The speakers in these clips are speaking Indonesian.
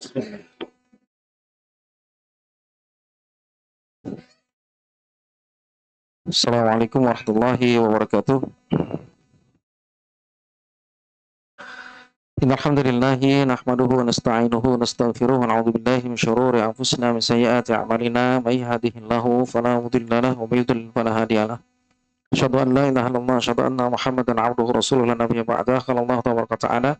Bismillah. Assalamualaikum warahmatullahi wabarakatuh. Innal hamdalillahi nahmaduhu wa nasta'inuhu wa nastaghfiruh wa na'udzu billahi min shururi anfusina min sayyiati a'malina may yahdihillahu fala mudilla lahu wa may yudlil fala hadiya lahu. Asyhadu an la ilaha illallah wa asyhadu anna Muhammadan 'abduhu wa rasuluhu la nabiyya ba'dahu. Qala Allah tabaraka wa ta'ala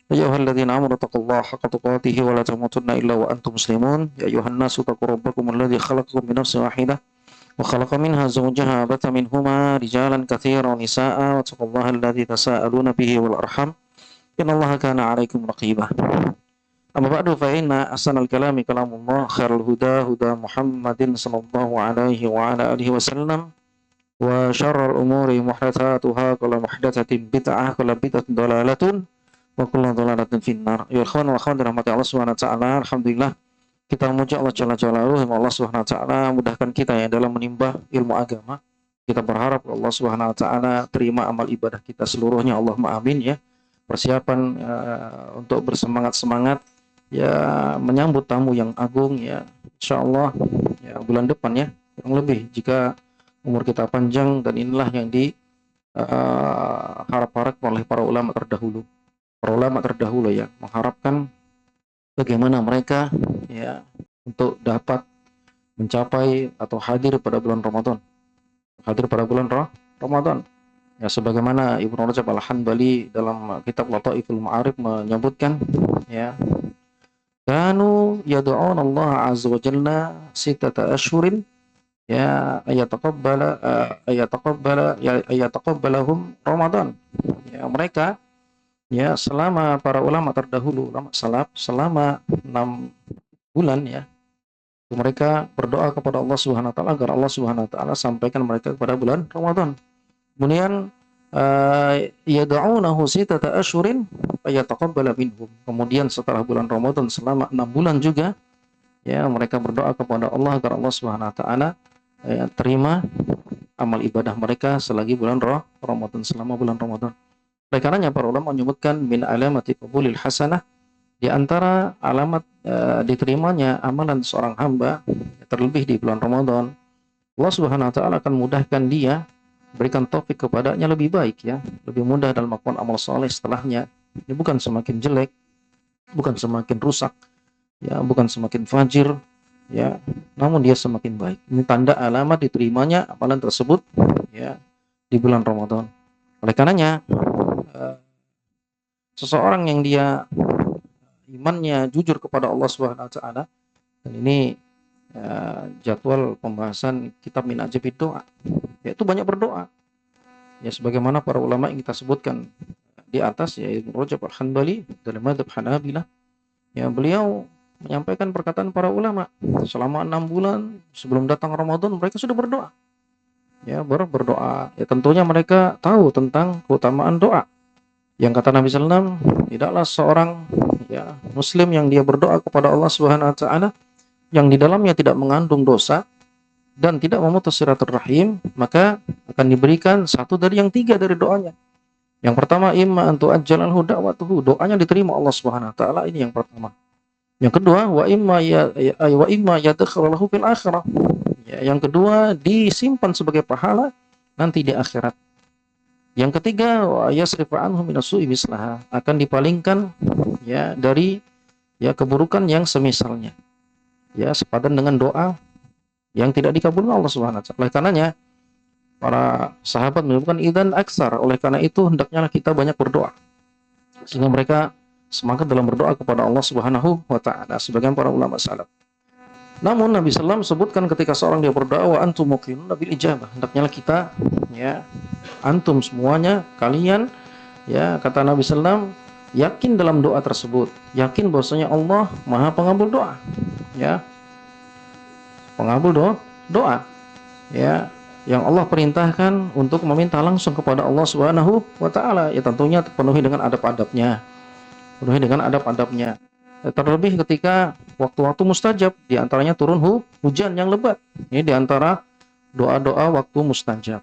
ya ayyuhalladzina amanu taqullaha haqqa tuqatih wa la tamutunna illa wa antum muslimun. Ya ayyuhan nasu taqu rabbakum alladzi khalaqakum min nafsin wahidah وخلق منها زوجها وبث منهما رجالا كثيرا ونساء واتقوا الله الذي تساءلون به والأرحام إن الله كان عليكم رقيبا أما بعد فإن أحسن الكلام كلام الله خير الهدى هدى محمد صلى الله عليه وعلى آله وسلم وشر الأمور محدثاتها كل محدثة بدعة كل بدعة ضلالة وكل ضلالة في النار. Ya ikhwan wa akhwat dirahmati Allah Subhanahu wa taala. Alhamdulillah kita memuji Allah Jalla Jalaluhu, Allah Subhanahu wa taala mudahkan kita ya dalam menimba ilmu agama. Kita berharap Allah Subhanahu wa taala terima amal ibadah kita seluruhnya. Allahumma amin ya. Persiapan untuk bersemangat-semangat ya menyambut tamu yang agung ya. Insyaallah ya bulan depan ya. Kurang lebih jika umur kita panjang, dan inilah yang harap-harap oleh para ulama terdahulu. Para ulama terdahulu ya mengharapkan bagaimana mereka ya untuk dapat mencapai atau hadir pada bulan Ramadan. Hadir pada bulan Ramadan. Ya sebagaimana Ibnu Rajab Al-Hanbali dalam kitab Lataiful Ma'arif menyebutkan ya, kanu yad'una Allah azza wa jalla sittata ashhurin ya ayataqabbalahum Ramadan. Ya mereka ya selama para ulama terdahulu, ulama salaf, selama 6 bulan ya mereka berdoa kepada Allah Subhanahu wa taala agar Allah Subhanahu wa taala sampaikan mereka kepada bulan Ramadan. Kemudian yad'unahu sittata ashhurin ayataqabbala minhum. Kemudian setelah bulan Ramadan selama 6 bulan juga ya mereka berdoa kepada Allah agar Allah Subhanahu wa taala terima amal ibadah mereka selagi bulan Ramadan, selama bulan Ramadan. Oleh karenanya para ulama menyebutkan min alamati qabulil hasanah, di antara alamat diterimanya amalan seorang hamba terlebih di bulan Ramadan, Allah Subhanahu wa taala akan mudahkan dia, berikan taufik kepadanya lebih baik ya, lebih mudah dalam melakukan amal soleh setelahnya. Ini bukan semakin jelek, bukan semakin rusak ya, bukan semakin fajir ya, namun dia semakin baik. Ini tanda alamat diterimanya amalan tersebut ya di bulan Ramadan. Oleh karenanya seseorang yang dia imannya jujur kepada Allah Subhanahu wa taala, dan ini jadwal pembahasan kitab Min Ajabid Doa, yaitu banyak berdoa. Ya sebagaimana para ulama yang kita sebutkan di atas, ya Ibnu Rajab Al-Hanbali dalam mazhab Hanabilah, ya beliau menyampaikan perkataan para ulama selama 6 bulan sebelum datang Ramadan mereka sudah berdoa. Ya berdoa. Ya tentunya mereka tahu tentang keutamaan doa. Yang kata Nabi SAW, tidaklah seorang ya muslim yang dia berdoa kepada Allah Subhanahu wa taala yang di dalamnya tidak mengandung dosa dan tidak memutus silaturahim, maka akan diberikan satu dari yang 3 dari doanya. Yang pertama, imma antu ajjalahu da'watuhu, doanya diterima Allah Subhanahu wa taala, ini yang pertama. Yang kedua, wa imma yadkhaluhu fil akhirah. Ya, yang kedua, disimpan sebagai pahala nanti di akhirat. Yang ketiga, wa yasrifu anhu minasu'i mislaha, akan dipalingkan ya dari ya keburukan yang semisalnya. Ya, sepadan dengan doa yang tidak dikabulkan Allah Subhanahu wa taala. Oleh karenanya para sahabat menyebutkan idzan aksar, oleh karena itu hendaknya kita banyak berdoa. Sehingga mereka semangat dalam berdoa kepada Allah Subhanahu wa taala sebagian para ulama salaf. Namun Nabi SAW sebutkan ketika seorang dia berdoa wa antum muqinun bil ijabah, hendaknya kita ya antum semuanya kalian ya kata Nabi SAW yakin dalam doa tersebut, yakin bahwasanya Allah Maha pengabul doa ya, pengabul doa ya, yang Allah perintahkan untuk meminta langsung kepada Allah Subhanahu wa taala, ya tentunya penuhi dengan adab-adabnya. Penuhi dengan adab-adabnya. Terlebih ketika waktu-waktu mustajab, di antaranya turun hujan yang lebat. Ini di antara doa-doa waktu mustajab.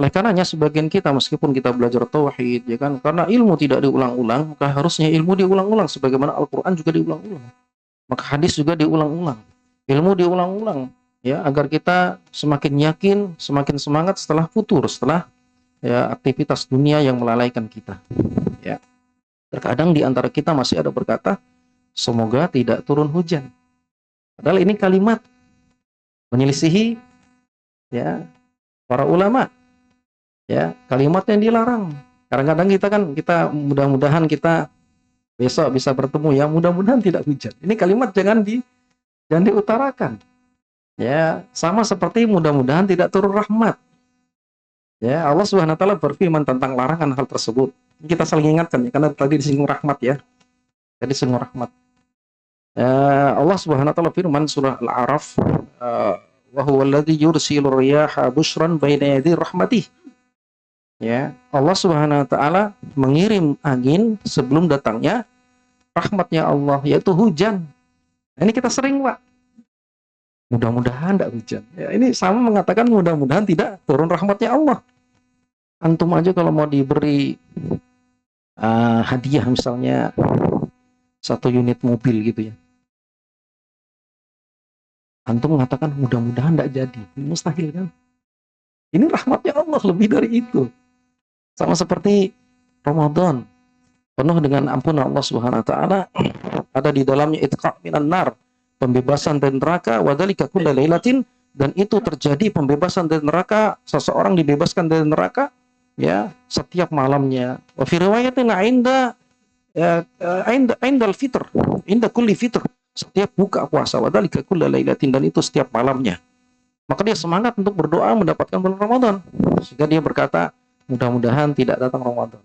Oleh karenanya sebagian kita meskipun kita belajar tauhid ya kan, karena ilmu tidak diulang-ulang, maka harusnya ilmu diulang-ulang sebagaimana Al-Qur'an juga diulang-ulang. Maka hadis juga diulang-ulang, ilmu diulang-ulang, ya, agar kita semakin yakin, semakin semangat setelah futur, setelah ya aktivitas dunia yang melalaikan kita. Ya, terkadang di antara kita masih ada berkata, semoga tidak turun hujan. Padahal ini kalimat menyelisihi ya para ulama, ya, kalimat yang dilarang. Kadang-kadang kita mudah-mudahan kita besok bisa bertemu, ya, mudah-mudahan tidak hujan. Ini kalimat jangan diutarakan. Ya, sama seperti mudah-mudahan tidak turun rahmat. Ya, Allah Subhanahu wa taala berfirman tentang larangan hal tersebut. Kita saling ingatkan, ya, karena tadi disinggung rahmat, ya. Tadi disinggung rahmat. Allah Subhanahu wa taala firman surah Al-A'raf, wa huwa alladzi yursilu riyaha busyran baina yaday rahmatih. Ya, Allah Subhanahu wa taala mengirim angin sebelum datangnya rahmatnya Allah, yaitu hujan. Nah, ini kita sering, Pak. Mudah-mudahan tidak hujan. Ya, ini sama mengatakan mudah-mudahan tidak turun rahmatnya Allah. Antum aja kalau mau diberi hadiah misalnya 1 unit mobil gitu, ya. Antum mengatakan mudah-mudahan tidak jadi. Mustahil, kan? Ini rahmatnya Allah, lebih dari itu. Sama seperti Ramadan, penuh dengan ampunan Allah Subhanahu wa taala, ada di dalamnya itqa minan nar, pembebasan dari neraka, wa dzalika kullu lailatin, dan itu terjadi pembebasan dari neraka, seseorang dibebaskan dari neraka, ya, setiap malamnya. Wa fi riwayatin indal fitr, inda kulli fitr, setiap buka puasa, wa dzalika kullu lailatin, dan itu setiap malamnya. Maka dia semangat untuk berdoa mendapatkan bulan Ramadan, sehingga dia berkata, mudah-mudahan tidak datang Ramadan.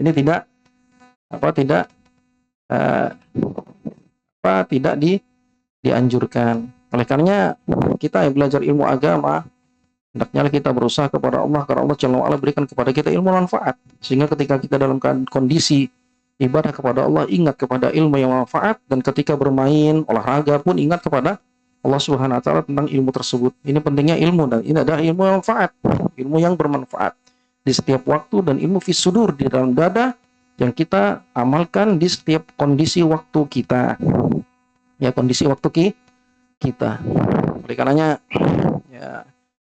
Ini tidak dianjurkan. Oleh karenanya kita yang belajar ilmu agama, hendaknya kita berusaha kepada Allah, karena Allah Jalla wa'ala berikan kepada kita ilmu manfaat, sehingga ketika kita dalam kondisi ibadah kepada Allah, ingat kepada ilmu yang manfaat, dan ketika bermain olahraga pun ingat kepada Allah Subhanahu wa taala tentang ilmu tersebut. Ini pentingnya ilmu, dan ini adalah ilmu manfaat, ilmu yang bermanfaat di setiap waktu, dan ilmu fisudur, di dalam dada, yang kita amalkan di setiap kondisi waktu kita. Ya, kondisi waktu kita. Oleh karenanya, ya,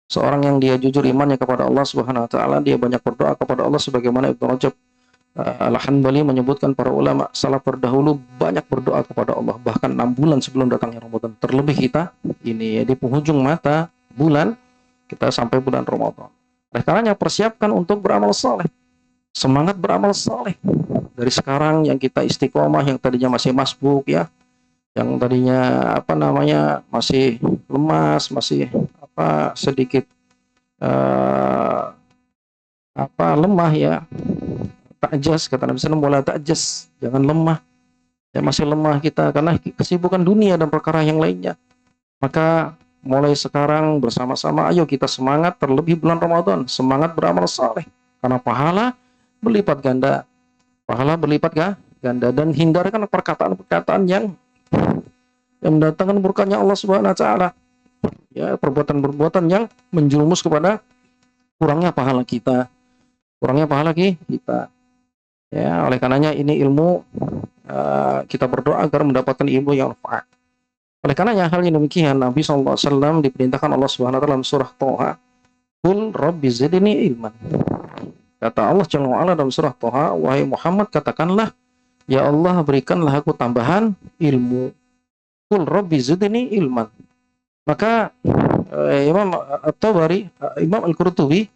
seorang yang dia jujur imannya kepada Allah Subhanahu wa taala, dia banyak berdoa kepada Allah, sebagaimana Ibnu Rajab Al-Hanbali menyebutkan para ulama salaf terdahulu banyak berdoa kepada Allah, bahkan 6 bulan sebelum datangnya Ramadan. Terlebih kita ini, ya, di penghujung mata bulan, kita sampai bulan Ramadan. Oleh karenanya persiapkan untuk beramal saleh. Semangat beramal saleh. Dari sekarang yang kita istiqomah, yang tadinya masih masbuk, ya, yang tadinya masih lemas, masih sedikit lemah, ya. Ta'jas, kata Nabi SAW, wala ta'jas, jangan lemah. Ya, masih lemah kita karena kesibukan dunia dan perkara yang lainnya. Maka mulai sekarang bersama-sama ayo kita semangat, terlebih bulan Ramadan, semangat beramal saleh, karena pahala berlipat ganda. Dan hindarkan perkataan-perkataan yang mendatangkan murkanya Allah Subhanahu wa taala. Ya, perbuatan-perbuatan yang menjerumus kepada kurangnya pahala kita. Ya, oleh karenanya ini ilmu, kita berdoa agar mendapatkan ilmu yang manfaat. Oleh karenanya hal yang demikian Nabi SAW diperintahkan Allah Subhanahu wa taala dalam surah Thaha, "Qul rabbi zidni ilman." Kata Allah Jalla wa'ala dalam surah Thaha, wahai Muhammad, katakanlah, ya Allah, berikanlah aku tambahan ilmu. Qul rabbi zidni ilman. Maka Imam At-Tabari, Imam Al-Qurtubi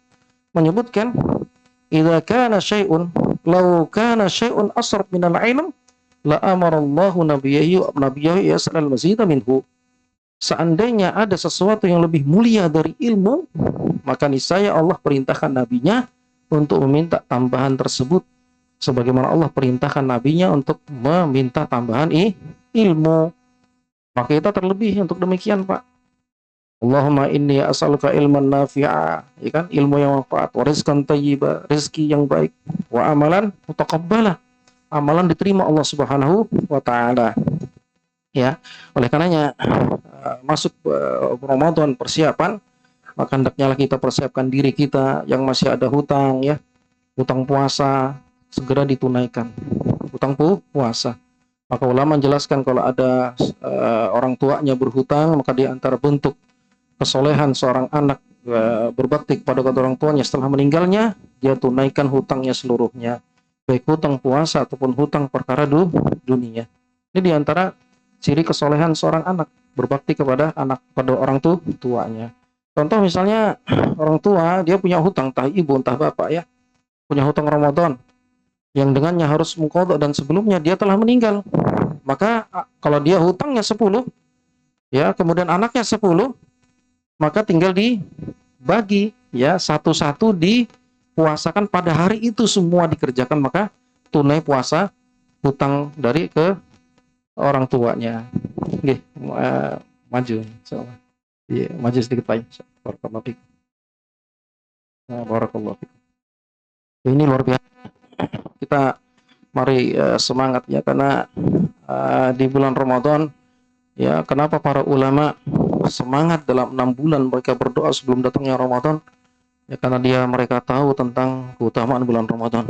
menyebutkan, idza kana syai'un law kana syai'un asraf minal ilm la amarallahu nabiyahu yas'al mazida minhu. Seandainya ada sesuatu yang lebih mulia dari ilmu, maka niscaya Allah perintahkan nabinya untuk meminta tambahan tersebut, sebagaimana Allah perintahkan nabinya untuk meminta tambahan ilmu. Maka kita terlebih untuk demikian, Pak. Allahumma inni as'aluka ilman nafi'a, ya kan, ilmu yang manfaat, wa rizqan thayyiba, rezeki yang baik, wa amalan mutaqabbala, amalan diterima Allah Subhanahu wa taala. Ya, oleh karenanya masuk Ramadan persiapan, maka hendaknya kita persiapkan diri kita yang masih ada hutang, ya, hutang puasa segera ditunaikan. Hutang puasa. Maka ulama menjelaskan kalau ada orang tuanya berhutang, maka di antara bentuk kesolehan seorang anak berbakti kepada kedua orang tuanya setelah meninggalnya, dia tunaikan hutangnya seluruhnya, baik hutang puasa ataupun hutang perkara dunia. Ini di antara ciri kesolehan seorang anak, berbakti kepada pada orang tuanya. Contoh misalnya orang tua dia punya hutang, entah ibu entah bapak ya, punya hutang Ramadan yang dengannya harus mengqadha dan sebelumnya dia telah meninggal. Maka kalau dia hutangnya 10, ya, kemudian anaknya 10, maka tinggal dibagi, ya, satu-satu dipuasakan pada hari itu, semua dikerjakan, maka tunai puasa hutang dari ke orang tuanya. Nggih, maju insyaallah. Iya, maju sedikit Pak. Barakallahu fiik. Barakallahu fiik. Ini luar biasa. Kita mari semangat ya, karena di bulan Ramadan ya, kenapa para ulama semangat dalam 6 bulan mereka berdoa sebelum datangnya Ramadan? Ya, karena mereka tahu tentang keutamaan bulan Ramadan.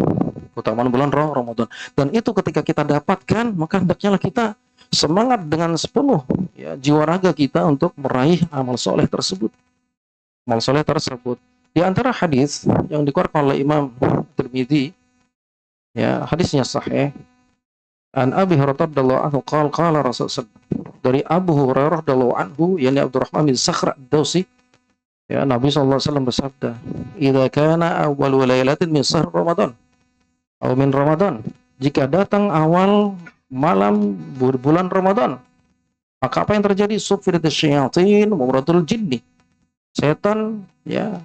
Keutamaan bulan Ramadan. Dan itu ketika kita dapatkan, maka hendaknya kita semangat dengan sepenuh ya, jiwa raga kita untuk meraih amal soleh tersebut. Amal soleh tersebut. Di antara hadis yang dikeluarkan oleh Imam Tirmidzi, ya, hadisnya sahih. An Abi Hurairah radhiyallahu anhu qala Rasulullah, dari Abu Hurairah radhiyallahu anhu, yakni Abdurrahman bin Sakhr ad-Dausi, ya, Nabi sallallahu alaihi wasallam bersabda, "Idza kana awwalu lailatin min shahr Ramadan atau min Ramadan," jika datang awal malam bulan Ramadan, maka apa yang terjadi? Sufiratus syayatin wa muratul jinni. Setan, ya,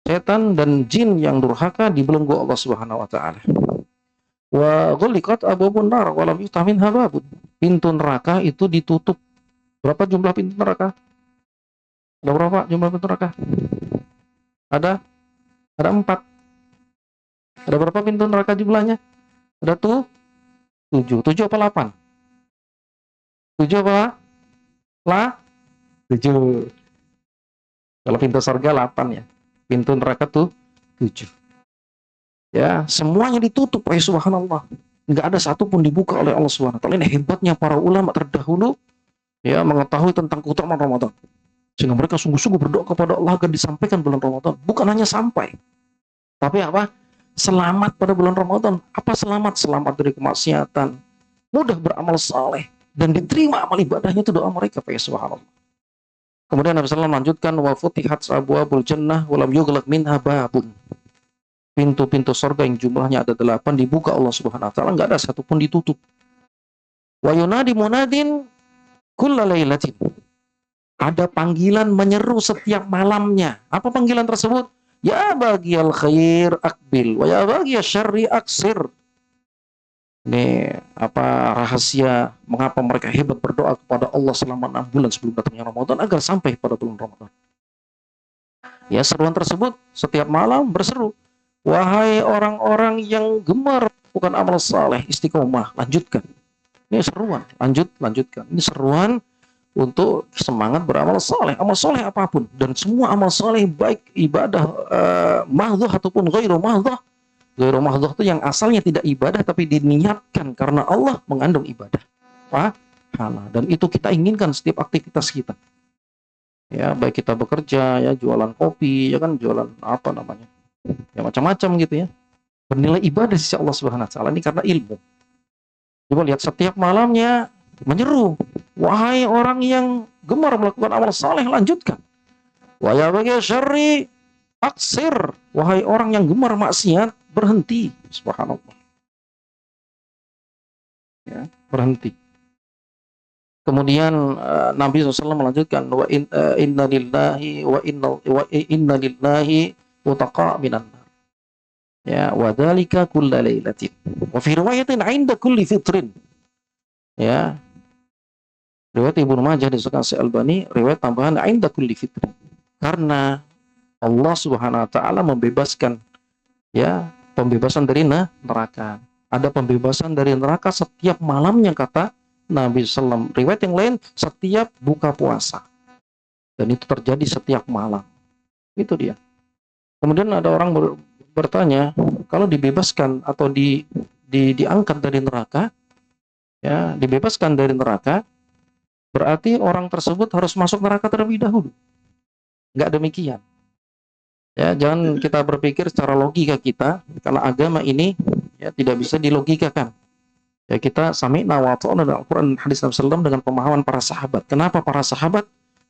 setan dan jin yang durhaka dibelenggu Allah Subhanahu wa taala. Wa ghuliqat abwabun nar wa lam yuftah minha babun. Pintu neraka itu ditutup. Berapa jumlah pintu neraka? Ada berapa jumlah pintu neraka? Ada 4. Ada berapa pintu neraka jumlahnya? Ada 7. 7 apa 8? 7 apa? 7. Kalau pintu surga 8 ya. Pintu neraka tuh 7. Ya, semuanya ditutup, ya subhanallah. Enggak ada satu pun dibuka oleh Allah Subhanahu wa taala. Ini hebatnya para ulama terdahulu ya, mengetahui tentang keutamaan Ramadan. Sehingga mereka sungguh-sungguh berdoa kepada Allah agar disampaikan bulan Ramadan. Bukan hanya sampai, tapi apa? Selamat pada bulan Ramadan. Apa selamat? Selamat dari kemaksiatan, mudah beramal saleh, dan diterima amal ibadahnya, itu doa mereka, ya subhanallah. Kemudian Nabi sallallahu alaihi wasallam melanjutkan, wa futihat abwabul jannah wa lam yughlaq minha babun. Pintu-pintu surga yang jumlahnya ada 8 dibuka Allah Subhanahu wa taala, enggak ada satu pun ditutup. Wa yunadi munadin kulla lailatin. Ada panggilan menyeru setiap malamnya. Apa panggilan tersebut? Ya bagiyal khair akbil wa ya bagiyal syarri aksir. Ini apa rahasia mengapa mereka hebat berdoa kepada Allah selama 6 bulan sebelum datangnya Ramadan agar sampai pada bulan Ramadan. Ya, seruan tersebut setiap malam berseru, wahai orang-orang yang gemar bukan amal saleh, istiqomah, lanjutkan. Ini seruan, lanjutkan. Ini seruan untuk semangat beramal saleh. Amal saleh apapun, dan semua amal saleh, baik ibadah mahdhah ataupun ghairu mahdhah. Ghairu mahdhah itu yang asalnya tidak ibadah tapi diniatkan karena Allah, mengandung ibadah, pahala. Dan itu kita inginkan setiap aktivitas kita. Ya, baik kita bekerja, ya, jualan kopi, ya kan, jualan apa namanya, ya macam-macam gitu ya, bernilai ibadah sisi Allah Subhanahu wa taala. Ini karena ilmu. Coba lihat, setiap malamnya menyeru, wahai orang yang gemar melakukan amal saleh, lanjutkan. Wa ya bagi syarri aksir, wahai orang yang gemar maksiat, berhenti. Subhanallah. Ya, berhenti. Kemudian Nabi SAW melanjutkan, wa inna lillahi wa inna lillahi utaqa minan nar. Ya, wa dzalika kulla lailatin. Wa fi riwayatin 'inda kulli fitrin. Ya. Riwayat Ibnu Majah disebutkan Syekh Albani, riwayat tambahan 'inda kulli fitrin. Karena Allah Subhanahu wa taala membebaskan, ya, pembebasan dari neraka. Ada pembebasan dari neraka setiap malamnya, kata Nabi SAW. Riwayat yang lain, setiap buka puasa. Dan itu terjadi setiap malam. Itu dia. Kemudian ada orang bertanya, kalau dibebaskan atau diangkat dari neraka, ya dibebaskan dari neraka, berarti orang tersebut harus masuk neraka terlebih dahulu. Enggak demikian. Ya, jangan kita berpikir secara logika kita, karena agama ini ya tidak bisa dilogikakan. Ya, kita sami'na wa ata'na dalam Al-Quran dan hadis Nabi SAW dengan pemahaman para sahabat. Kenapa para sahabat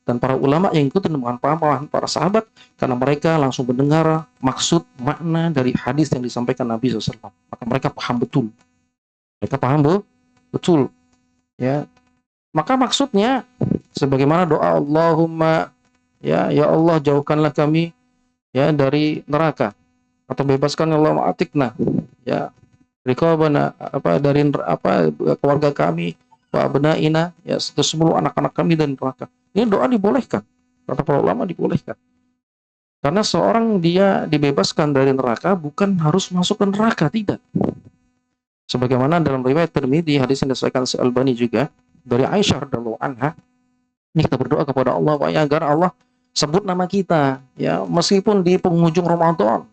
dan para ulama yang ikutin dengan pemahaman para sahabat? Karena mereka langsung mendengar maksud makna dari hadis yang disampaikan Nabi SAW. Maka mereka paham betul. Mereka paham betul. Ya, maka maksudnya sebagaimana doa Allahumma ya Allah jauhkanlah kami ya dari neraka, atau bebaskan Allah atikna ya riqabana dari keluarga kami wa abnaina ya seluruh anak-anak kami dari neraka. Ini doa dibolehkan, kata para ulama dibolehkan, karena seorang dia dibebaskan dari neraka bukan harus masuk ke neraka, tidak. Sebagaimana dalam riwayat Tirmidzi, hadis yang disahihkan Al-Albani juga dari Aisyah radhiyallahu anha, ini kita berdoa kepada Allah agar Allah sebut nama kita ya, meskipun di penghujung Ramadan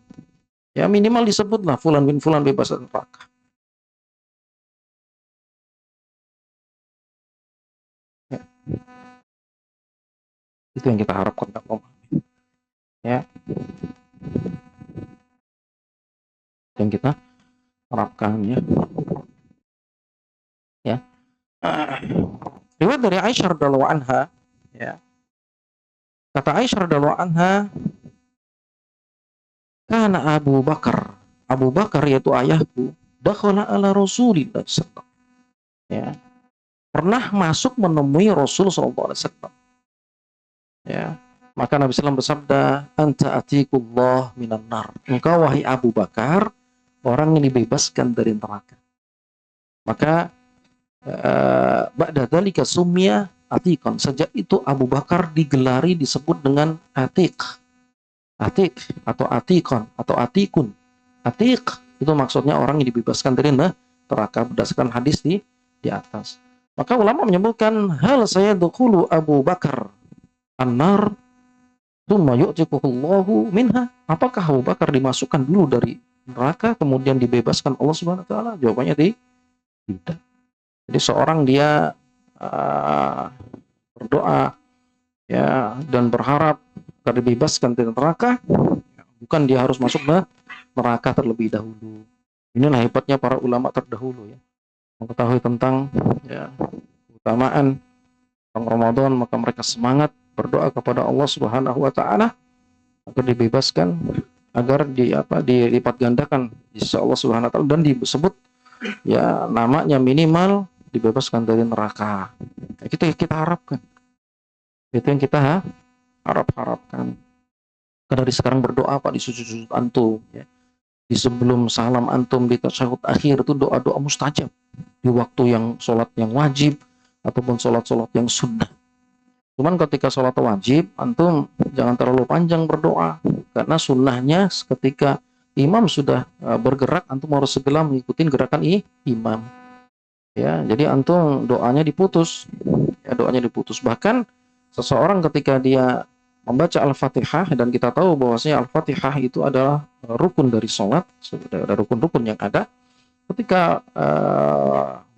ya, minimal disebutlah fulan bin fulan bebas dari neraka. Ya. Itu yang kita harapkan ya, yang kita harapkan ya. Riwayat dari Aisyah radhiyallahu anha ya, kata Aisyah radhiyallahu anha, karena Abu Bakar yaitu ayahku, dakhala ala Rasulillah sallallahu ya, pernah masuk menemui Rasul sallallahu alaihi wasallam. Ya, maka Nabi SAW bersabda, anta atiqullah minan nar. Engkau wahai Abu Bakar, orang yang dibebaskan dari neraka. Maka ba'da dzalika summiya atiqan. Sejak itu Abu Bakar digelari disebut dengan atiq. Atiq atau atiqan atau atikun. Atiq itu maksudnya orang yang dibebaskan dari neraka berdasarkan hadis di atas. Maka ulama menyebutkan hal saya dukhulu Abu Bakar an-nar tsumma yu'tiquhullahu minha. Apakah Abu Bakar dimasukkan dulu dari neraka kemudian dibebaskan Allah Subhanahu wa taala? Jawabannya tidak. Jadi seorang dia berdoa ya dan berharap agar dibebaskan dari neraka, bukan dia harus masuk ke neraka terlebih dahulu. Inilah hebatnya para ulama terdahulu ya, mengetahui tentang ya keutamaan Ramadan, maka mereka semangat berdoa kepada Allah Subhanahu wa taala agar dibebaskan, agar dilipat gandakan di sisi Allah Subhanahu wa taala, dan disebut ya namanya minimal dibebaskan dari neraka. Kita harapkan. Itu yang kita harapkan. Karena dari sekarang berdoa Pak di sujud-sujud antum ya. Di sebelum salam antum di tasyahud akhir itu doa-doa mustajab. Di waktu yang sholat yang wajib ataupun sholat-sholat yang sunnah. Cuman ketika sholat wajib, antum jangan terlalu panjang berdoa, karena sunnahnya ketika imam sudah bergerak, antum harus segera mengikuti gerakan imam. Ya, jadi antum doanya diputus. Ya, doanya diputus. Bahkan seseorang ketika dia membaca Al-Fatihah, dan kita tahu bahwasanya Al-Fatihah itu adalah rukun dari sholat, ada rukun-rukun yang ada. Ketika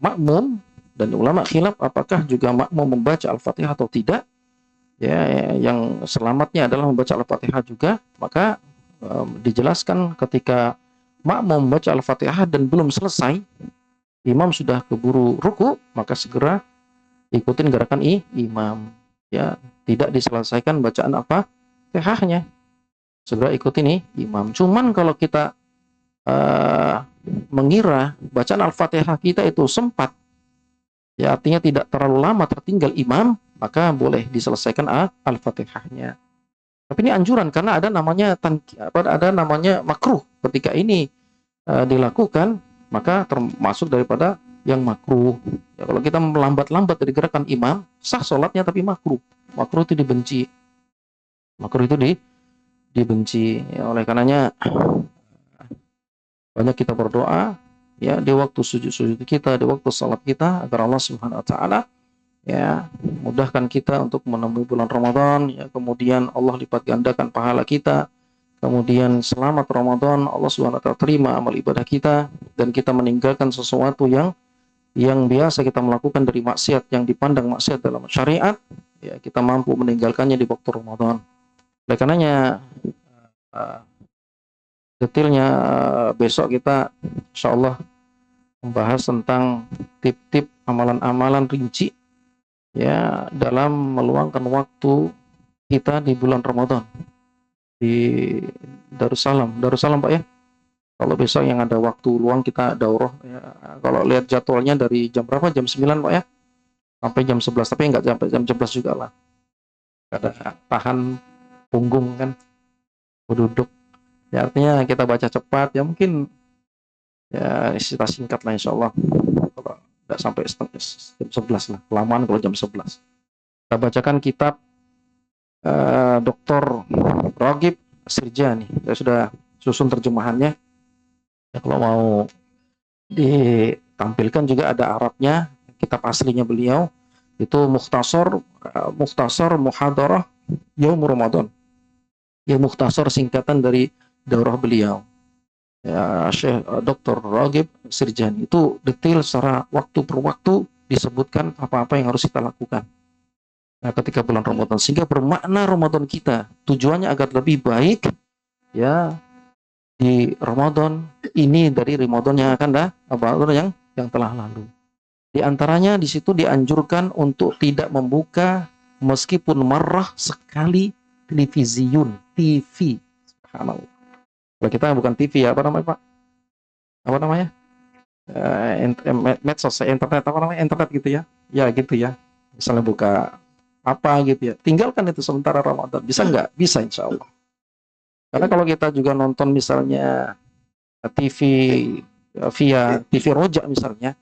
makmum, dan ulama khilaf apakah juga makmum membaca Al-Fatihah atau tidak. Ya, yang selamatnya adalah membaca Al-Fatihah juga. Maka dijelaskan ketika makmum membaca Al-Fatihah dan belum selesai, imam sudah keburu ruku, maka segera ikutin gerakan imam. Ya, tidak diselesaikan bacaan Al-Fatihahnya, segera ikutin imam. Cuman kalau kita mengira bacaan Al-Fatihah kita itu sempat, ya artinya tidak terlalu lama tertinggal imam, maka boleh diselesaikan Al-Fatihahnya. Tapi ini anjuran, karena ada namanya makruh. Ketika ini dilakukan, maka termasuk daripada yang makruh. Ya, kalau kita melambat-lambat dari gerakan imam, sah sholatnya tapi makruh. Makruh itu dibenci. Makruh itu dibenci. Ya, oleh karenanya banyak kita berdoa ya di waktu sujud-sujud kita, di waktu salat kita, agar Allah Subhanahu wa taala ya mudahkan kita untuk menemui bulan Ramadan, ya kemudian Allah lipat gandakan pahala kita, kemudian selamat Ramadan, Allah Subhanahu wa taala terima amal ibadah kita, dan kita meninggalkan sesuatu yang yang biasa kita melakukan dari maksiat yang dipandang maksiat dalam syariat, ya kita mampu meninggalkannya di waktu Ramadan. Oleh karenanya uh, detailnya besok kita insya Allah membahas tentang tip-tip amalan-amalan rinci ya dalam meluangkan waktu kita di bulan Ramadan di Darussalam. Darussalam Pak ya. Kalau besok yang ada waktu luang kita daurah ya. Kalau lihat jadwalnya dari jam berapa? Jam 9 Pak ya. Sampai jam 11, tapi enggak sampai jam 11 juga lah. Ada tahan punggung kan, duduk. Ya artinya kita baca cepat ya mungkin ya kita singkat lah insya Allah. Kalau enggak sampai jam 11 lah. Kelamaan kalau jam 11. Kita bacakan kitab Dr. Ragib Sirjani. Saya sudah susun terjemahannya. Ya, kalau mau ditampilkan juga ada Arabnya, kitab aslinya beliau itu Mukhtasar Muhadarah Yaum Ramadan. Ya mukhtasar singkatan dari daurah beliau. Ya Syekh Dr. Ragib Sirjani itu detail secara waktu per waktu disebutkan apa-apa yang harus kita lakukan. Nah, ketika bulan Ramadan sehingga bermakna Ramadan kita tujuannya agar lebih baik ya di Ramadan ini dari Ramadan yang akan Ramadan yang telah lalu. Di antaranya di situ dianjurkan untuk tidak membuka meskipun marrah sekali TV. Subhanallah. Kalau kita bukan TV ya, apa namanya Pak? Apa namanya? Medsos, internet apa namanya? Internet gitu ya? Ya gitu ya. Misalnya buka apa gitu ya, tinggalkan itu sementara Ramadan. Bisa nggak? Bisa insya Allah. Karena kalau kita juga nonton misalnya TV via TV Roja misalnya,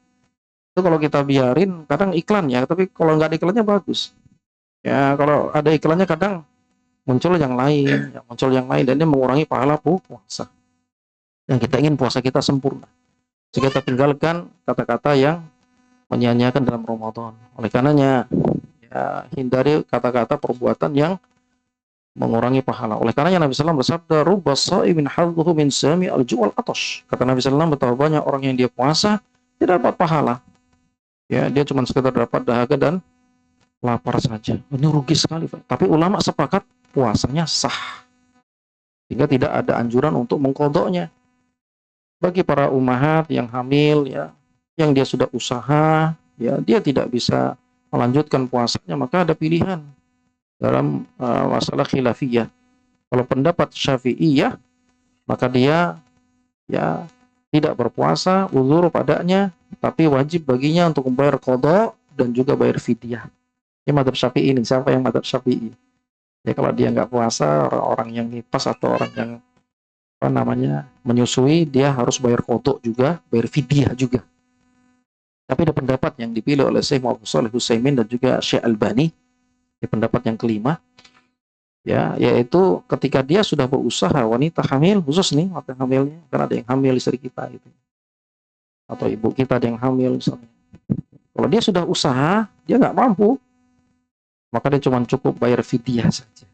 itu kalau kita biarin kadang iklan ya, tapi kalau nggak ada iklannya bagus. Ya kalau ada iklannya kadang muncul yang lain, dan ini mengurangi pahala puasa. Yang kita ingin puasa kita sempurna. Jika kita tinggalkan kata-kata yang menyanyiakan dalam Ramadan. Oleh karenanya ya, hindari kata-kata perbuatan yang mengurangi pahala. Oleh karenanya Nabi SAW bersabda, "Rubba sha'imin hadzuhu min sami al-ju' wal atash." Kata Nabi SAW, betapa banyak orang yang dia puasa tidak dapat pahala. Ya, dia cuma sekedar dapat dahaga dan lapar saja. Ini rugi sekali, Pak. Tapi ulama sepakat puasanya sah. Sehingga tidak ada anjuran untuk mengkodoknya. Bagi para ummahat yang hamil ya, yang dia sudah usaha, ya dia tidak bisa melanjutkan puasanya, maka ada pilihan dalam masalah khilafiyah. Kalau pendapat Syafi'iyah, maka dia ya tidak berpuasa, uzur padanya, tapi wajib baginya untuk membayar qada dan juga bayar fidyah. Ini madzhab Syafi'i ini. Siapa yang madzhab Syafi'i? Ya kalau dia nggak puasa, orang yang nifas atau orang yang apa namanya menyusui, dia harus bayar qada juga, bayar fidyah juga. Tapi ada pendapat yang dipilih oleh Syekh Muhammad Shalih Utsaimin dan juga Syekh Albani, pendapat yang kelima, ya, yaitu ketika dia sudah berusaha, wanita hamil, khusus nih wanita hamilnya, karena ada yang hamil istri kita gitu, atau ibu kita ada yang hamil misalnya. Kalau dia sudah usaha, dia nggak mampu, maka dia cuma cukup bayar fidyah saja.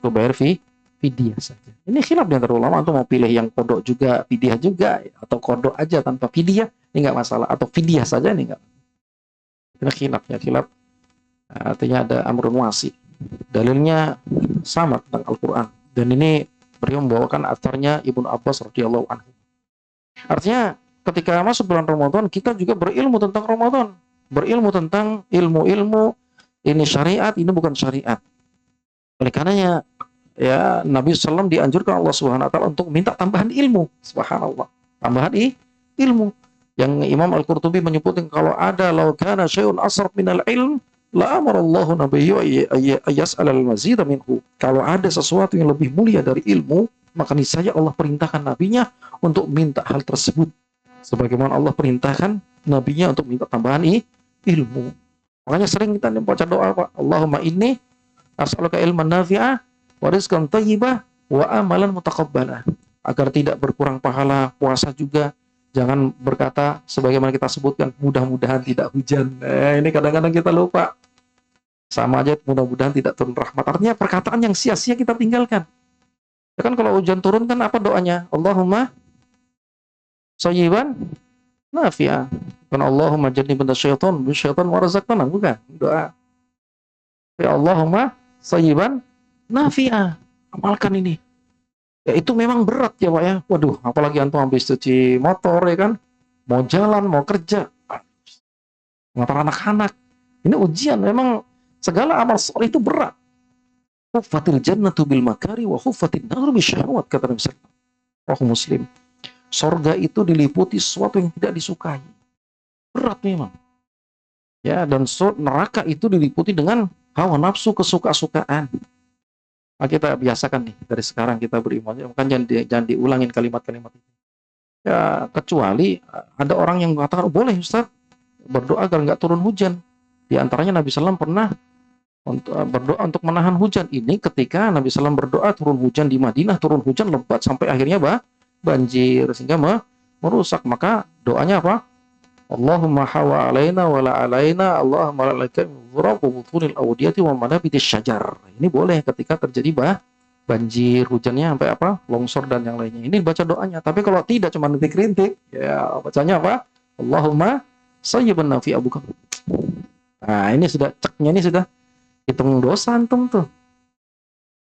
Cukup bayar fidyah saja. Ini khilaf di antara ulama untuk mau pilih yang kodok juga, fidyah juga, atau kodok aja tanpa fidyah, ini nggak masalah, atau fidyah saja ini nggak. Ini khilaf ya, khilaf. Artinya ada amrun wasi. Dalilnya sama tentang Al-Quran. Dan ini beliau membawakan atarnya Ibnu Abbas radhiyallahu anhu. Artinya ketika masuk bulan Ramadan, kita juga berilmu tentang Ramadan. Berilmu tentang ilmu-ilmu, ini syariat, ini bukan syariat. Oleh karenanya, ya Nabi SAW dianjurkan Allah Subhanahu Wa Taala untuk minta tambahan ilmu. Subhanallah. Tambahan ilmu. Yang Imam Al-Qurtubi menyebutkan kalau ada law kana syai'un asraf minal ilm la amarallahu nabiyyu ayyas'alal mazida minhu. Kalau ada sesuatu yang lebih mulia dari ilmu, maka niscaya Allah perintahkan nabinya untuk minta hal tersebut. Sebagaimana Allah perintahkan nabinya untuk minta tambahan ilmu. Makanya sering kita baca doa, Pak, Allahumma inni as'aluka ilman nafi'ah wa rizqan thayyibah wa amalan mutaqabbalah. Agar tidak berkurang pahala puasa juga. Jangan berkata sebagaimana kita sebutkan mudah-mudahan tidak hujan. Ini kadang-kadang kita lupa. Sama aja mudah-mudahan tidak turun rahmat. Artinya perkataan yang sia-sia kita tinggalkan. Ya kan kalau hujan turun kan apa doanya? Allahumma shayyiban nafi'ah. Kan Allahumma jannibna syaitan bisyaitan wa razaqtana, bukan? Doa. Ya Allahumma sayyiban nafi'ah. Amalkan ini. Ya itu memang berat ya Pak ya. Waduh, apalagi antum habis cuci motor ya kan. Mau jalan, mau kerja. Motor anak-anak. Ini ujian. Memang segala amal soleh itu berat. Huffatil jannatu bil makari wa huffatin naru bisyahwat, kata Nabi sallallahu alaihi wasallam. Muslim. Sorga itu diliputi sesuatu yang tidak disukai. Berat memang. Ya, dan neraka itu diliputi dengan hawa nafsu, kesuka-sukaan. Nah, kita biasakan nih dari sekarang kita beriman. Kan jangan diulangin kalimat-kalimat itu. Ya, kecuali ada orang yang mengatakan, oh, boleh Ustaz berdoa agar nggak turun hujan. Di antaranya Nabi SAW pernah berdoa untuk menahan hujan. Ini ketika Nabi SAW berdoa turun hujan di Madinah, turun hujan lebat sampai akhirnya banjir sehingga merusak. Maka doanya apa? Allahumma hawa alaina wa la alaina, Allahumma laka dzuraq butunil awdiyati wa manabitis syajar. Ini boleh ketika terjadi banjir, hujannya sampai apa? Longsor dan yang lainnya. Ini baca doanya. Tapi kalau tidak cuma rintik-rintik, ya bacanya apa? Allahumma sayyiban nafi'a, bukan. Nah, ini sudah ceknya, ini sudah hitung dosa antum tuh.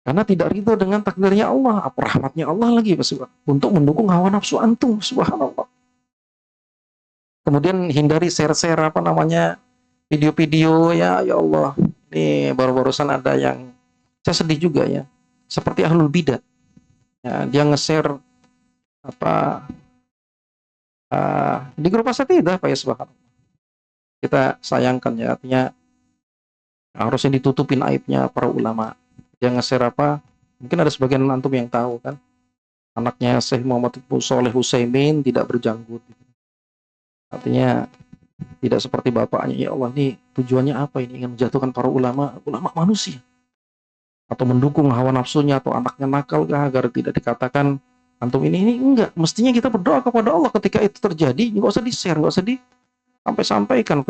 Karena tidak ridho dengan takdirnya Allah, apa rahmatnya Allah lagi untuk mendukung hawa nafsu antum, subhanallah. Kemudian hindari share-share apa namanya video-video ya Allah. Ini baru-barusan ada yang saya sedih juga ya. Seperti ahlul bidah. Ya, dia nge-share apa di grup asatidah Pak ya, subhanallah. Kita sayangkan ya, artinya harusnya ditutupin aibnya para ulama. Dia nge-share apa? Mungkin ada sebagian antum yang tahu kan. Anaknya Syekh Muhammad Shalih Utsaimin tidak berjanggut. Artinya tidak seperti bapaknya. Ya Allah, ini tujuannya apa ini? Ingin menjatuhkan para ulama manusia. Atau mendukung hawa nafsunya, atau anaknya nakal kah, agar tidak dikatakan antum ini enggak. Mestinya kita berdoa kepada Allah ketika itu terjadi. Enggak usah di-share, enggak usah disampaikan.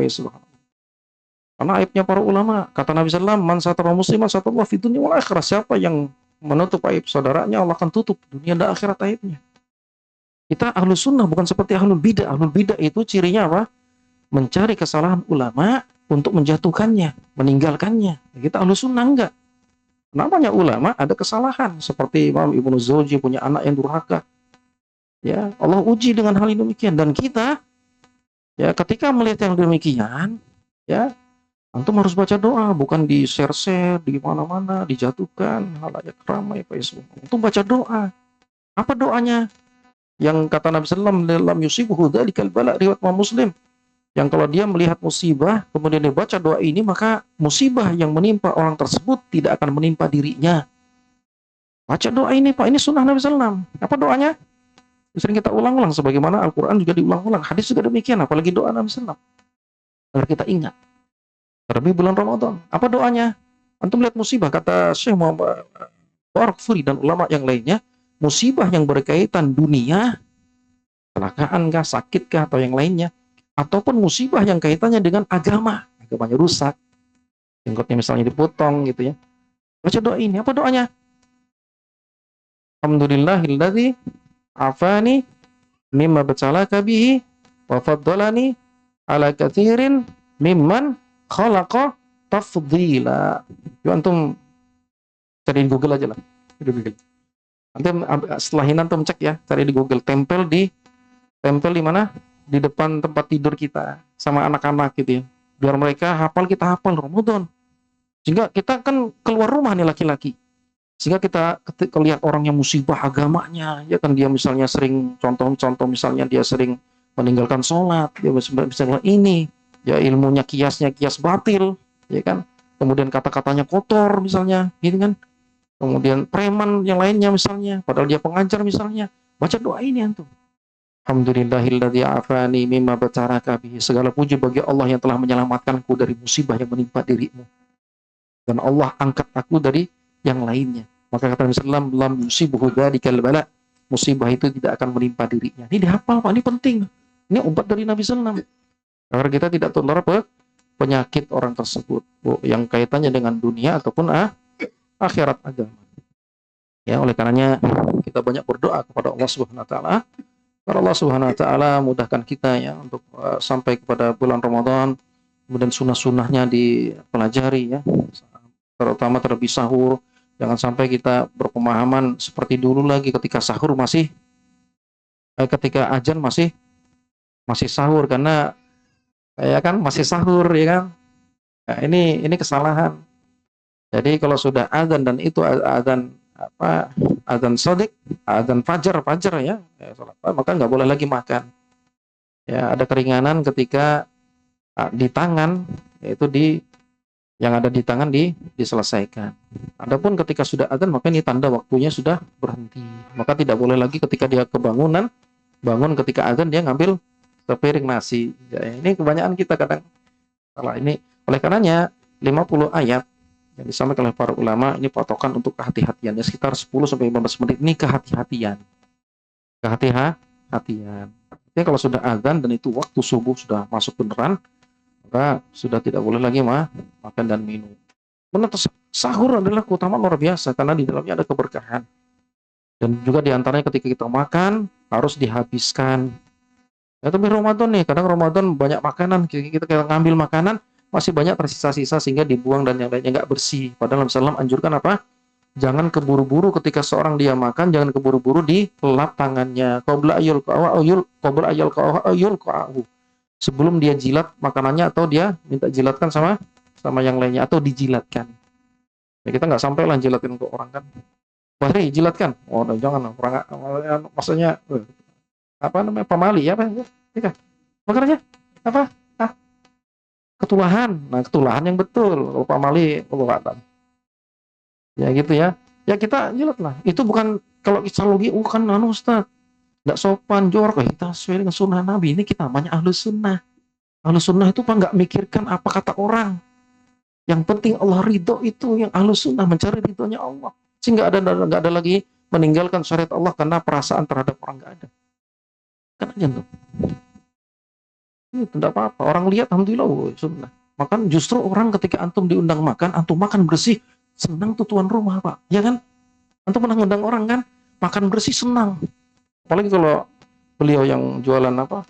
Karena aibnya para ulama, kata Nabi SAW, man satara musliman satarallahu fid dunya wal akhirah. Siapa yang menutup aib saudaranya, Allah akan tutup dunia dan akhirat aibnya. Kita ahlu sunnah, bukan seperti ahlul bidah. Ahlul bidah itu cirinya apa? Mencari kesalahan ulama untuk menjatuhkannya, meninggalkannya. Kita ahlu sunnah enggak. Namanya ulama ada kesalahan, seperti Imam Ibnu Jauzi punya anak yang durhaka. Ya, Allah uji dengan hal ini demikian. Dan kita, ya ketika melihat yang demikian, ya antum harus baca doa, bukan di share-share di mana-mana, dijatuhkan halayak ramai Pak Yesus. Antum baca doa. Apa doanya? Yang kata Nabi sallallahu alaihi wasallam, lam yusibuhu dzalikal bala, riwayat Muslim. Yang kalau dia melihat musibah, kemudian dia baca doa ini, maka musibah yang menimpa orang tersebut tidak akan menimpa dirinya. Baca doa ini Pak, ini sunnah Nabi sallallahu alaihi wasallam. Apa doanya? Sering kita ulang-ulang, sebagaimana Al-Quran juga diulang-ulang. Hadis juga demikian, apalagi doa Nabi sallallahu alaihi wasallam. Agar kita ingat. Terlebih bulan Ramadan. Apa doanya? Antum lihat musibah, kata Syekh Muhammad Barakfuri dan ulama yang lainnya, musibah yang berkaitan dunia, kecelakaan kah, sakit kah, atau yang lainnya, ataupun musibah yang kaitannya dengan agamanya rusak, jenggotnya misalnya dipotong gitu ya. Baca doa ini. Apa doanya? Alhamdulillahilladzi afani mimma bacalaka bihi wa faddalani ala katsirin mimman khalaqa tafdila. Yuk antum cari di Google aja lah. Di Google. Antum setelah ini antum cek ya, cari di Google, tempel di mana? Di depan tempat tidur kita sama anak-anak gitu ya. Biar mereka hafal, kita hafal Ramadan. Sehingga kita kan keluar rumah nih laki-laki. Sehingga kita ketika lihat orang yang musibah agamanya, ya kan dia misalnya sering contoh misalnya dia sering meninggalkan sholat, dia misalnya ini ya ilmunya kias batil, ya kan, kemudian kata-katanya kotor misalnya, gitu kan, kemudian preman yang lainnya misalnya, padahal dia pengajar misalnya, baca doa ini antum. Alhamdulillahilladzi afani mimma bataraka bihi. Segala puji bagi Allah yang telah menyelamatkanku dari musibah yang menimpa dirimu, dan Allah angkat aku dari yang lainnya. Maka kata Nabi sallallahu alaihi wasallam, lam yusibuhu dzalikal bala, musibah itu tidak akan menimpa dirinya. Ini dihafal Pak, ini penting. Ini obat dari Nabi sallallahu alaihi wasallam. Agar kita tidak tertular penyakit orang tersebut, yang kaitannya dengan dunia ataupun akhirat agama. Ya, oleh karenanya kita banyak berdoa kepada Allah Subhanahu wa taala Allah Subhanahu wa taala mudahkan kita ya untuk sampai kepada bulan Ramadan, kemudian sunnah-sunnahnya dipelajari ya. Terutama terlebih sahur, jangan sampai kita berpemahaman seperti dulu lagi ketika sahur masih ketika azan masih masih sahur karena ya kan masih sahur ya kan. Nah, ini kesalahan. Jadi kalau sudah azan dan itu azan apa azan sodik, azan fajar ya, maka nggak boleh lagi makan. Ya ada keringanan ketika di tangan yaitu yang ada di tangan diselesaikan. Adapun ketika sudah azan maka ini tanda waktunya sudah berhenti. Maka tidak boleh lagi ketika dia kebangunan bangun ketika azan dia ngambil sepiring nasi. Ya, ini kebanyakan kita kadang salah ini. Oleh karenanya 50 ayat yang disampaikan oleh para ulama ini patokan untuk kehati-hatiannya sekitar 10 sampai 15 menit ini kehati-hatian. Kehati-hatian. Jadi kalau sudah azan dan itu waktu subuh sudah masuk beneran, maka sudah tidak boleh lagi makan dan minum. Menetes sahur adalah keutamaan luar biasa karena di dalamnya ada keberkahan. Dan juga diantaranya ketika kita makan harus dihabiskan. Ya, tapi Ramadan nih, kadang Ramadan banyak makanan, kita ngambil makanan masih banyak tersisa-sisa sehingga dibuang dan yang lainnya nggak bersih. Padahal Rasulullah anjurkan apa? Jangan keburu-buru ketika seorang dia makan, jangan keburu-buru dilap tangannya. Sebelum dia jilat makanannya atau dia minta jilatkan sama yang lainnya atau dijilatkan. Ya, kita nggak sampai lah jilatin ke orang kan. Bahri jilatkan. Oh, jangan orang maksudnya apa namanya pamali ya apa? Ya, makanannya apa? Ketulahan. Nah, ketulahan yang betul. Kalau pamali, Allah. Ya gitu ya. Ya kita jilat lah. Itu bukan kalau psikologi bukan Ustaz. Enggak sopan jorok kita sesuai dengan sunnah Nabi. Ini kita namanya ahlus sunnah. Ahlus sunnah itu nggak mikirkan apa kata orang. Yang penting Allah ridho itu yang ahlus sunnah mencari ridhonya Allah. Sehingga nggak ada lagi meninggalkan syariat Allah karena perasaan terhadap orang nggak ada. Kan aja tuh. Itu tidak apa-apa. Orang lihat alhamdulillah sunnah. Makan justru orang ketika antum diundang makan, antum makan bersih, senang tuh tuan rumah, Pak. Ya kan? Antum pernah ngundang orang kan? Makan bersih senang. Apalagi kalau beliau yang jualan apa?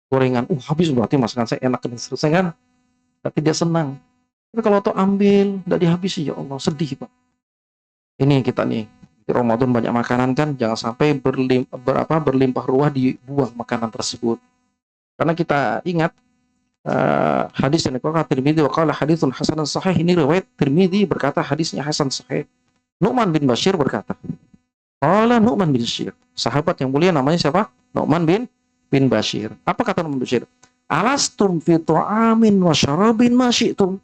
Gorengan. Habis berarti masakan saya enak dan selesai kan? Tapi dia senang. Tapi kalau tuh ambil, tidak dihabisi, ya Allah, sedih, Pak. Ini kita nih, di Ramadan banyak makanan kan, jangan sampai berlimpah ruah dibuang makanan tersebut. Karena kita ingat hadis yang dikatakan Tirmidzi waqala haditsun hasanun sahih, ini riwayat Tirmidzi berkata hadisnya hasan sahih. Nu'man bin Bashir berkata, qala Nu'man bin Bashir, sahabat yang mulia namanya siapa? Nu'man bin Bashir. Apa kata Nu'man bin Bashir? Alastum fi ta'amin wa syarabin ma syi'tum.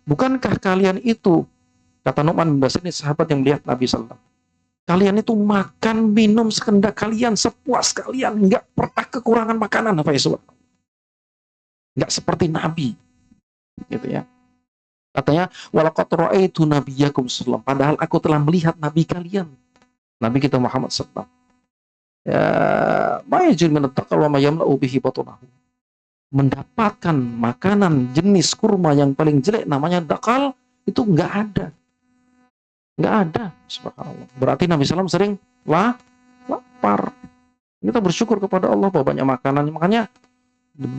Bukankah kalian itu, kata Nu'man bin Bashir ini sahabat yang melihat Nabi sallallahu alaihi wasallam, kalian itu makan minum sekendak kalian, sepuas kalian, enggak pernah kekurangan makanan apa ya sobat? Nggak seperti Nabi, gitu ya. Katanya, walaqad ra'aitu nabiyyakum sallallahu, padahal aku telah melihat Nabi kalian, Nabi kita Muhammad sallallahu. Ya, ma'ajil min at-taqwa ma yamla'u bihi batunahu. Mendapatkan makanan jenis kurma yang paling jelek namanya dakal itu nggak ada. Nggak ada, subhanallah. Berarti Nabi SAW sering lapar. Kita bersyukur kepada Allah bahwa banyak makanan. Makanya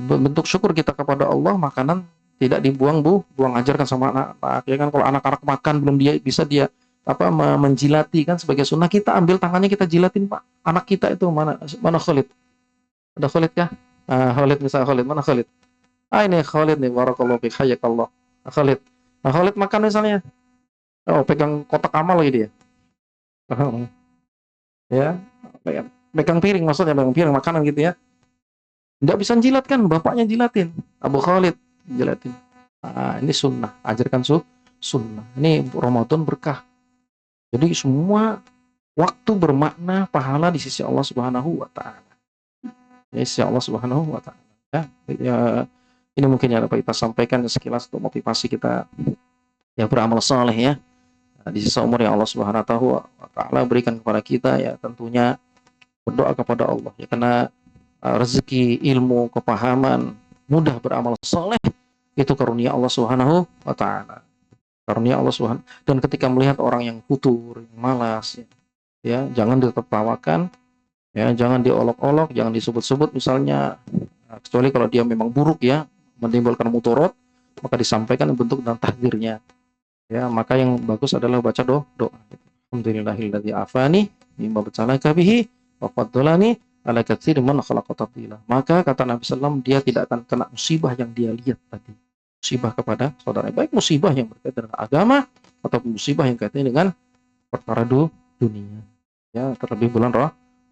bentuk syukur kita kepada Allah, makanan tidak dibuang buang ajarkan sama anak-anak. Ya kan, kalau anak-anak makan belum dia bisa dia menjilati kan sebagai sunnah, kita ambil tangannya kita jilatin, Pak. Anak kita itu mana Khalid? Ada Khalid kah? Khalid misalnya Khalid, mana Khalid? Ini Khalid nih, barakallahu fiik, hayakallah. Khalid. Khalid makan misalnya. Pegang kotak amal lagi dia. Ya, pegang piring maksudnya, pegang piring makanan gitu ya. Nggak bisa jilat kan, bapaknya jilatin. Abu Khalid jilatin. Ini sunnah, ajarkan sunnah. Ini Ramadan berkah. Jadi semua waktu bermakna pahala di sisi Allah Subhanahu wa taala. Di sisi Allah Subhanahu wa taala. Ya, ini mungkin yang dapat kita sampaikan sekilas untuk motivasi kita ya beramal saleh ya. Di sisa umur yang Allah Subhanahu wa taala berikan kepada kita ya, tentunya berdoa kepada Allah ya, karena rezeki, ilmu, kepahaman, mudah beramal saleh itu karunia Allah Subhanahu wa taala. Karunia Allah Subhanahu. Dan ketika melihat orang yang futur, yang malas ya, jangan ditertawakan, Ya, jangan diolok-olok, jangan disebut-sebut misalnya, kecuali kalau dia memang buruk ya, menimbulkan mudarat, maka disampaikan bentuk dan tahdzirnya. Ya, maka yang bagus adalah baca doa. Alhamdulillahilladzi afani mimma btalaka bihi wa faddalani ala katsirin man khalaqa tafdila. Maka kata Nabi SAW, dia tidak akan kena musibah yang dia lihat tadi. Musibah kepada saudara, baik musibah yang berkaitan dengan agama atau musibah yang kaitannya dengan perkara dunia. Ya, terlebih bulan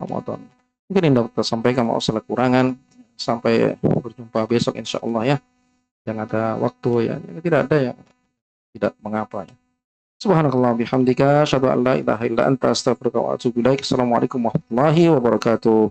Ramadan. Mungkin yang dapat saya sampaikan, mau salah kurangan. Sampai berjumpa besok insya Allah ya. Yang ada waktu ya, tidak ada yang tidak mengapa ya. Subhanakallah bihamdika asyhadu an la ilaha illa anta astaghfiruka wa atubu ilaik. Assalamualaikum warahmatullahi wabarakatuh.